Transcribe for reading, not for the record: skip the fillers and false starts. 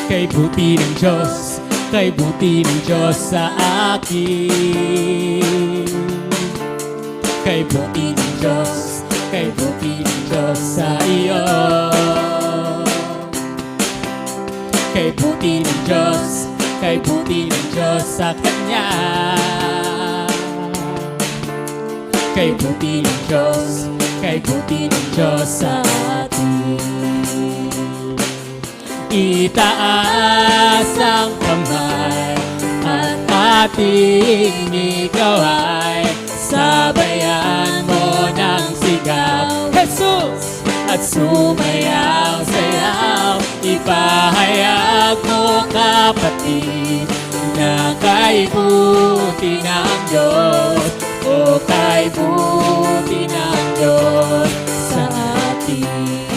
Kay buti ng Diyos, kay buti ng Diyos sa akin. Kay buti ng Diyos, kay buti ng Diyos sa iyo. Kay buti ng Diyos, kay buti ng Diyos sa Kanya. Kay buti ng Diyos, kay buti ng Diyos sa atin. Itaas ang kamay at ating ikaw ay sabayan mo ng sigaw, Jesus! At sumayaw-sayaw, ipahayag mo kapatid na kay buti ng Diyos, o kay buti ng Diyos.